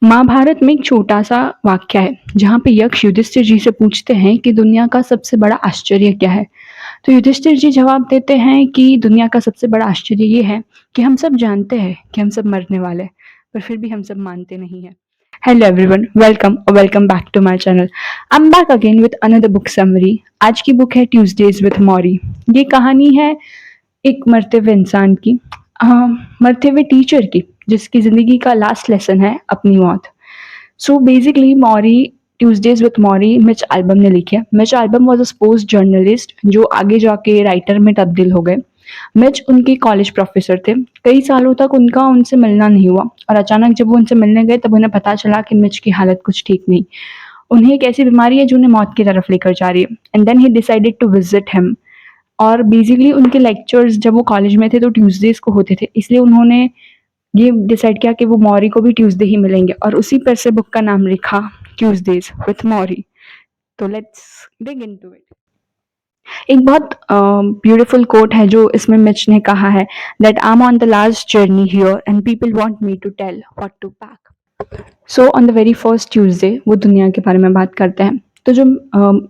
महाभारत में एक छोटा-सा वाक्य है, जहाँ पे यक्ष युधिष्ठिर जी से पूछते हैं कि दुनिया का सबसे बड़ा आश्चर्य क्या है? तो युधिष्ठिर जी जवाब देते हैं कि दुनिया का सबसे बड़ा आश्चर्य ये है कि हम सब जानते हैं कि हम सब मरने वाले हैं, पर फिर भी हम सब मानते नहीं हैं। हेलो एवरीवन, वेलकम और welcome back to my channel. I am back again with another book summary. आज की बुक है ट्यूसडेज विद मौरी। ये कहानी है एक मरते हुए इंसान की, मरते हुए टीचर की, जिसकी ज़िंदगी का लास्ट लेसन है अपनी मौत। So basically Mauri Tuesdays with Mauri Mitch album ने लिखी है। Mitch album was a sports journalist जो आगे जाके राइटर में तब्दील हो गए। मिच उनके कॉलेज प्रोफेसर थे। कई सालों तक उनका उनसे मिलना नहीं हुआ और अचानक जब वो उनसे मिलने गए तब उन्हें पता चला कि मिच की हालत कुछ ठीक नहीं। उन्हें एक ऐसी बीमारी है जो उन्हें मौत की तरफ लेकर जा रही है। And then he decided to visit him. और बेसिकली उनके लेक्चर्स जब वो कॉलेज में थे तो ट्यूसडेज को होते थे, इसलिए उन्होंने ये डिसाइड किया कि वो मौरी को भी ट्यूसडे ही मिलेंगे और उसी पर से बुक का नाम लिखा ट्यूसडेज विथ मौरी। तो लेट्स डिग इनटू इट। एक बहुत ब्यूटीफुल कोट है जो इसमें मिच ने कहा है that I am on the last journey here and people want me to tell what to pack. So on the very first Tuesday वो दुनिया के बारे में बात करते हैं। तो जो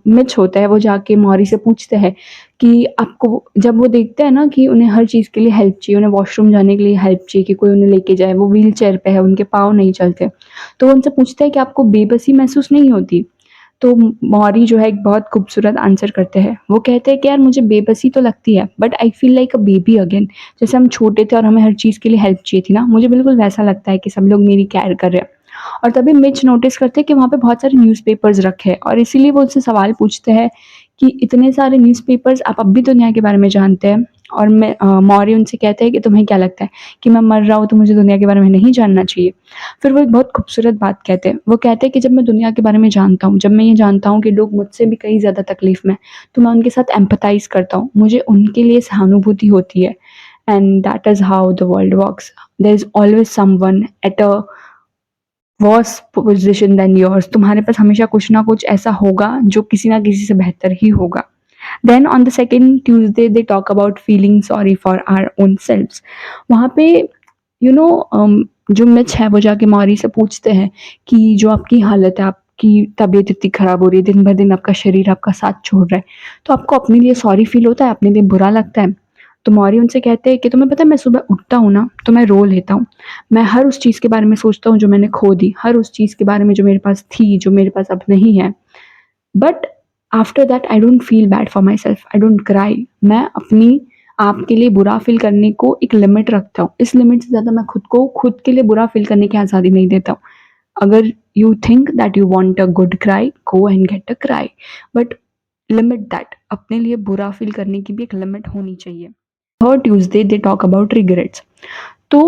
मिच होता है वो जाके मौरी से पूछते हैं कि आपको, जब वो देखते हैं ना कि उन्हें हर चीज़ के लिए हेल्प चाहिए, उन्हें वॉशरूम जाने के लिए हेल्प चाहिए कि कोई उन्हें लेके जाए, वो व्हील चेयर पे है, उनके पाँव नहीं चलते, तो वो उनसे पूछते हैं कि आपको बेबसी महसूस नहीं होती? तो मौरी जो है एक बहुत खूबसूरत आंसर करते हैं। वो कहते हैं कि यार मुझे बेबसी तो लगती है but I feel like a baby again. जैसे हम छोटे थे और हमें हर चीज़ के लिए हेल्प चाहिए थी ना, मुझे बिल्कुल वैसा लगता है कि सब लोग मेरी केयर कर रहे हैं। और तभी मिच नोटिस करते हैं कि वहाँ पे बहुत सारे न्यूज़पेपर्स रखे हैं और इसीलिए वो उससे सवाल पूछते हैं कि इतने सारे न्यूज़पेपर्स आप अब भी दुनिया के बारे में जानते हैं? और मौर्य उनसे कहते हैं कि तुम्हें क्या लगता है कि मैं मर रहा हूँ तो मुझे दुनिया के बारे में नहीं जानना चाहिए? फिर वो एक बहुत खूबसूरत बात कहते हैं। वो कहते हैं कि जब मैं दुनिया के बारे में जानता हूँ, जब मैं ये जानता हूँ कि लोग मुझसे भी कहीं ज़्यादा तकलीफ़ में हैं, तो मैं उनके साथ एम्पैथाइज़ करता हूँ। मुझे उनके लिए सहानुभूति होती है। And that is how the world works. There is always someone at a worse position than yours. तुम्हारे पास हमेशा कुछ ना कुछ ऐसा होगा जो किसी ना किसी से बेहतर ही होगा। Then on the second Tuesday they talk about feeling sorry for our own selves. वहाँ पे यू नो जो मिच है वो जाके मौरी से पूछते हैं कि जो आपकी हालत है, आपकी तबीयत इतनी खराब हो रही है, दिन भर दिन आपका शरीर आपका साथ छोड़ रहा है, तो आपको अपने लिए सॉरी फील होता है, अपने लिए बुरा लगता है? तो मौरी उनसे कहते हैं कि तुम्हें पता है मैं सुबह उठता हूँ ना तो मैं रो लेता हूँ। मैं हर उस चीज़ के बारे में सोचता हूँ जो मैंने खो दी, हर उस चीज़ के बारे में जो मेरे पास थी, जो मेरे पास अब नहीं है। But after that I don't feel bad for my self, I don't cry. मैं अपनी आप के लिए बुरा फ़ील करने को एक लिमिट रखता हूँ। इस लिमिट से ज़्यादा मैं खुद को खुद के लिए बुरा फ़ील करने की आज़ादी नहीं देता हूँ। अगर you think that you want a good cry, go and get a cry, but limit that. अपने लिए बुरा फ़ील करने की भी एक लिमिट होनी चाहिए। हर Tuesday they talk about regrets. तो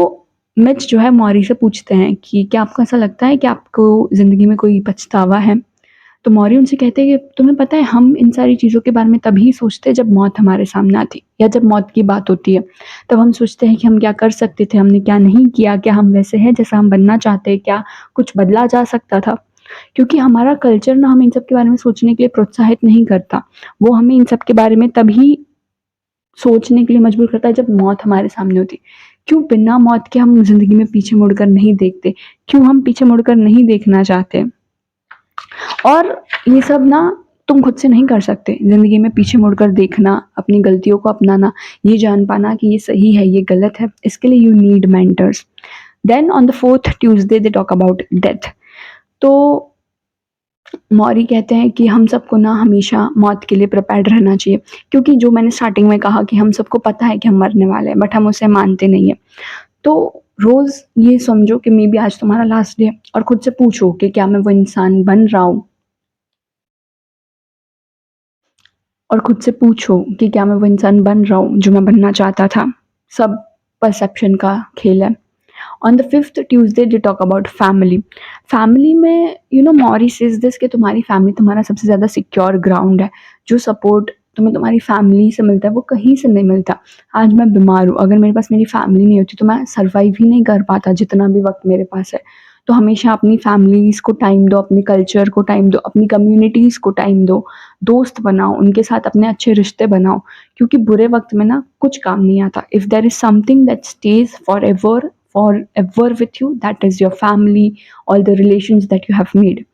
मिच जो है मौरी से पूछते हैं कि क्या आपको ऐसा लगता है कि आपको ज़िंदगी में कोई पछतावा है? तो मौर्य उनसे कहते हैं कि तुम्हें पता है हम इन सारी चीज़ों के बारे में तभी सोचते हैं जब मौत हमारे सामने आती है या जब मौत की बात होती है। तब हम सोचते हैं कि हम क्या कर सकते थे, हमने क्या नहीं किया, क्या हम वैसे हैं जैसा हम बनना चाहते हैं, क्या कुछ बदला जा सकता था? क्योंकि हमारा कल्चर ना हमें इन सब के बारे में सोचने के लिए प्रोत्साहित नहीं करता। वो हमें इन सब के बारे में तभी सोचने के लिए मजबूर करता है जब मौत हमारे सामने होती है। क्यों बिना मौत के हम ज़िंदगी में पीछे मुड़कर नहीं देखते? क्यों हम पीछे मुड़कर नहीं देखना चाहते? और ये सब ना तुम खुद से नहीं कर सकते। ज़िंदगी में पीछे मुड़कर देखना, अपनी गलतियों को अपनाना, ये जान पाना कि ये सही है, ये गलत है, इसके लिए you need mentors. Then on the fourth Tuesday they talk about death. तो मौरी कहते हैं कि हम सबको ना हमेशा मौत के लिए प्रिपेयर्ड रहना चाहिए, क्योंकि जो मैंने स्टार्टिंग में कहा कि हम सबको पता है कि हम मरने वाले हैं बट हम उसे मानते नहीं हैं। तो रोज़ ये समझो कि मे बी आज तुम्हारा लास्ट डे है और खुद से पूछो कि क्या मैं वो इंसान बन रहा हूँ? और खुद से पूछो कि क्या मैं वो इंसान बन रहा हूँ जो मैं बनना चाहता था? सब परसेप्शन का खेल है। On the fifth Tuesday they talk about family. Family में मौरी सेज दिस कि तुम्हारी फैमिली तुम्हारा सबसे ज़्यादा सिक्योर ग्राउंड है। जो सपोर्ट तुम्हें तुम्हारी फैमिली से मिलता है वो कहीं से नहीं मिलता। आज मैं बीमार हूँ, अगर मेरे पास मेरी फैमिली नहीं होती तो मैं सर्वाइव ही नहीं कर पाता जितना भी वक्त मेरे पास है। तो हमेशा अपनी फैमिलीज़ को टाइम दो, अपने कल्चर को टाइम दो, अपनी कम्युनिटीज़ को टाइम दो, दोस्त बनाओ, उनके साथ अपने अच्छे रिश्ते बनाओ, क्योंकि बुरे वक्त में ना कुछ काम नहीं आता। If there is something that stays forever forever with you, that is your family, all the relations that you have made.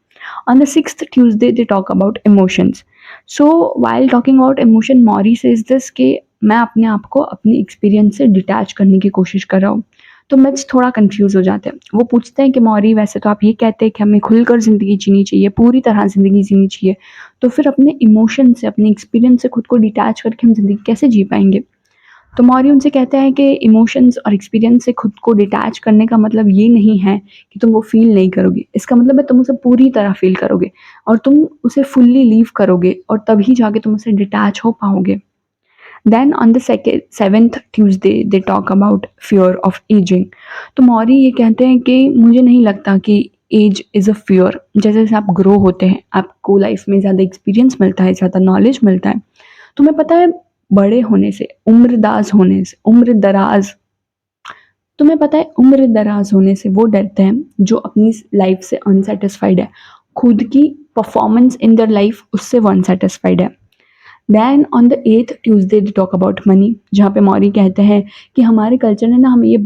On the sixth Tuesday, they talk about emotions. So while talking about emotion, Maury says this कि मैं अपने आप को अपनी experience से detach करने की कोशिश कर रहा हूँ. तो मिच थोड़ा कंफ्यूज हो जाते हैं. वो पूछते हैं कि मौरी वैसे तो आप ये कहते हैं कि हमें खुलकर ज़िंदगी जीनी चाहिए, पूरी तरह ज़िंदगी जीनी चाहिए, तो फिर अपने इमोशन से, अपने एक्सपीरियंस से खुद को डिटैच करके हम ज़िंदगी कैसे जी पाएंगे? तो मौर्य उनसे कहते हैं कि इमोशंस और एक्सपीरियंस से खुद को डिटैच करने का मतलब ये नहीं है कि तुम वो फील नहीं करोगे, इसका मतलब है तुम उसे पूरी तरह फील करोगे और तुम उसे फुल्ली लीव करोगे और तभी जाके तुम उसे डिटैच हो पाओगे. Then on the seventh Tuesday they talk about fear of aging. तो मौर्य ये कहते हैं कि मुझे नहीं लगता कि एज इज़ अ फियर. जैसे जैसे आप ग्रो होते हैं, आपको लाइफ में ज़्यादा एक्सपीरियंस मिलता है, ज़्यादा नॉलेज मिलता है, तुम्हें पता है बड़े होने से, उम्र दराज, तुम्हें पता है उम्र दराज होने से वो डरते हैं जो अपनी लाइफ से अनसेटिस्फाइड है, खुद की परफॉर्मेंस इन दर लाइफ उससे वो अनसेटिस्फाइड है. Then on the eighth Tuesday they talk about money, जहाँ पे मौरी कहते हैं कि हमारे कल्चर ने ना हमें ये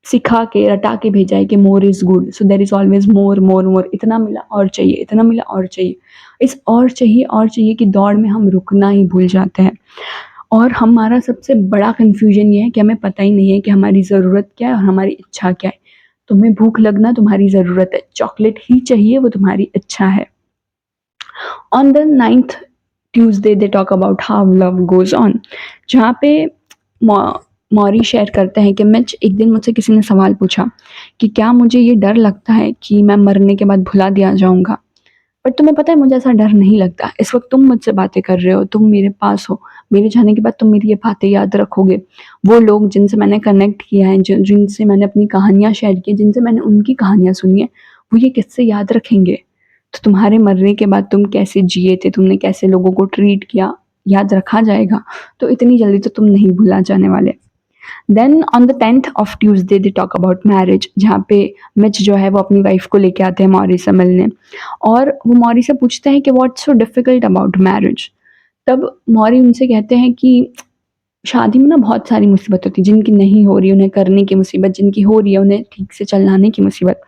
सिखा के रटा के भेजा है कि more is good, so there is always more more more, इतना मिला और चाहिए, इतना मिला और चाहिए. इस और चाहिए की दौड़ में हम रुकना ही भूल जाते हैं. और हमारा सबसे बड़ा कन्फ्यूजन ये है कि हमें पता ही नहीं है कि हमारी ज़रूरत क्या है और हमारी इच्छा क्या है. तुम्हें भूख लगना तुम्हारी ज़रूरत है, चॉकलेट ही चाहिए वो तुम्हारी इच्छा है. On the ninth Tuesday they talk about how love goes on, जहाँ पे मौरी शेयर करते हैं कि मिच, एक दिन मुझसे किसी ने सवाल पूछा कि क्या मुझे ये डर लगता है कि मैं मरने के बाद भुला दिया जाऊँगा? बट तुम्हें पता है मुझे ऐसा डर नहीं लगता. इस वक़्त तुम मुझसे बातें कर रहे हो, तुम मेरे पास हो, मेरे जाने के बाद तुम मेरी ये बातें याद रखोगे. वो लोग जिनसे मैंने कनेक्ट किया है, जिनसे मैंने अपनी कहानियाँ शेयर की हैं, जिनसे मैंने उनकी कहानियाँ सुनी हैं, वो ये किस्से याद रखेंगे. तो तुम्हारे मरने के बाद तुम कैसे जिए थे, तुमने कैसे लोगों को ट्रीट किया, याद रखा जाएगा. तो इतनी जल्दी तो तुम नहीं भुला जाने वाले. Then on the 10th of Tuesday they talk about marriage, जहाँ पे मिच जो है वो अपनी वाइफ को लेके आते हैं मौरी से मिलने और वो मौरी से पूछते हैं कि what's so difficult about marriage. तब मौरी उनसे कहते हैं कि शादी में ना बहुत सारी मुसीबत होती है, जिनकी नहीं हो रही उन्हें करने की मुसीबत, जिनकी हो रही है उन्हें ठीक से चलाने की मुसीबत.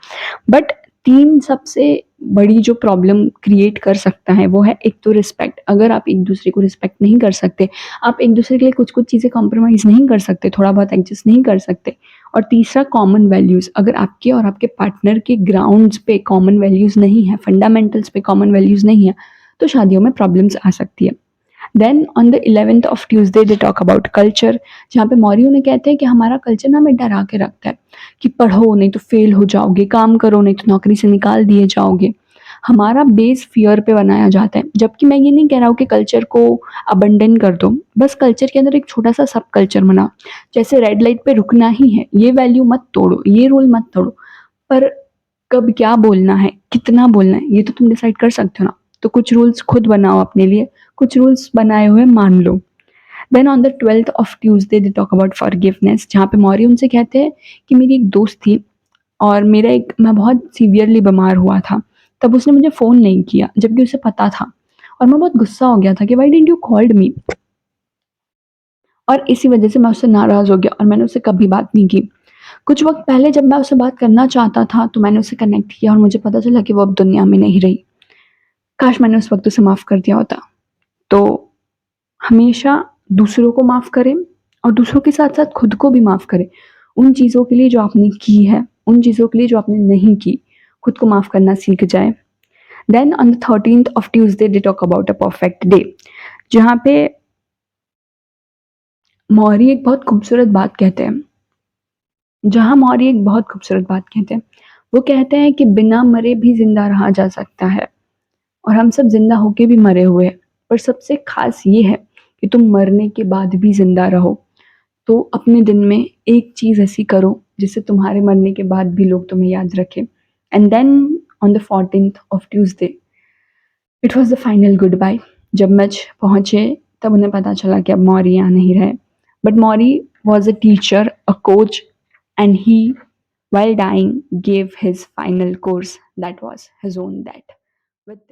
बट 3 सबसे बड़ी जो प्रॉब्लम क्रिएट कर सकता है वो है एक तो रिस्पेक्ट. अगर आप एक दूसरे को रिस्पेक्ट नहीं कर सकते, आप एक दूसरे के लिए कुछ-कुछ चीज़ें कॉम्प्रोमाइज़ नहीं कर सकते, थोड़ा बहुत एडजस्ट नहीं कर सकते. और तीसरा कॉमन वैल्यूज़, अगर आपके और आपके पार्टनर के ग्राउंड्स पे कॉमन वैल्यूज़ नहीं है, फंडामेंटल्स पे कॉमन वैल्यूज़ नहीं है, तो शादियों में प्रॉब्लम्स आ सकती है. Then on the 11th of Tuesday they talk about culture, जहाँ पे मौर्य उन्हें कहते हैं कि हमारा कल्चर ना हमें डरा के रखता है कि पढ़ो नहीं तो फेल हो जाओगे, काम करो नहीं तो नौकरी से निकाल दिए जाओगे. हमारा बेस फियर पे बनाया जाता है, जबकि मैं ये नहीं कह रहा हूँ कि कल्चर को अबंडन कर दो, बस कल्चर के अंदर एक छोटा सा सब कल्चर बना. जैसे रेड लाइट पे रुकना ही है, ये वैल्यू मत तोड़ो, ये रूल मत तोड़ो, पर कब क्या बोलना है, कितना बोलना है, ये तो तुम डिसाइड कर सकते हो ना. तो कुछ रूल्स खुद बनाओ अपने लिए, कुछ रूल्स बनाए हुए मान लो. Then on the 12th of Tuesday they talk about forgiveness, जहाँ पे मौर्य उनसे कहते हैं कि मेरी एक दोस्त थी और मैं बहुत सीवियरली बीमार हुआ था, तब उसने मुझे फ़ोन नहीं किया जबकि उसे पता था और मैं बहुत गुस्सा हो गया था कि why didn't you called me. और इसी वजह से मैं उससे नाराज़ हो गया और मैंने उससे कभी बात नहीं की. कुछ वक़्त पहले जब मैं उससे बात करना चाहता था तो मैंने उससे कनेक्ट किया और मुझे पता चला कि वो अब दुनिया में नहीं रही. काश मैंने उस वक़्त उसे माफ़ कर दिया होता. तो हमेशा दूसरों को माफ़ करें और दूसरों के साथ-साथ खुद को भी माफ़ करें. उन चीज़ों के लिए जो आपने की है, उन चीज़ों के लिए जो आपने नहीं की, खुद को माफ़ करना सीख जाएँ. Then on the 13th of Tuesday they talk about a perfect day, जहाँ पे मौर्य एक बहुत खूबसूरत बात कहते हैं. वो कहते हैं कि बिना मरे भी ज़िंदा रहा जा सकता है और हम सब ज़िंदा होके भी मरे हुए हैं. पर सबसे ख़ास ये है कि तुम मरने के बाद भी ज़िंदा रहो. तो अपने दिन में एक चीज़ ऐसी करो जिससे तुम्हारे मरने के बाद भी लोग तुम्हें याद रखें. And then on the 14th of Tuesday it was the final goodbye. जब मैच पहुँचे तब उन्हें पता चला कि अब मौरी यहाँ नहीं रहे. But Mauri was a teacher, a coach, and he while dying gave his final course, that was his own death. With this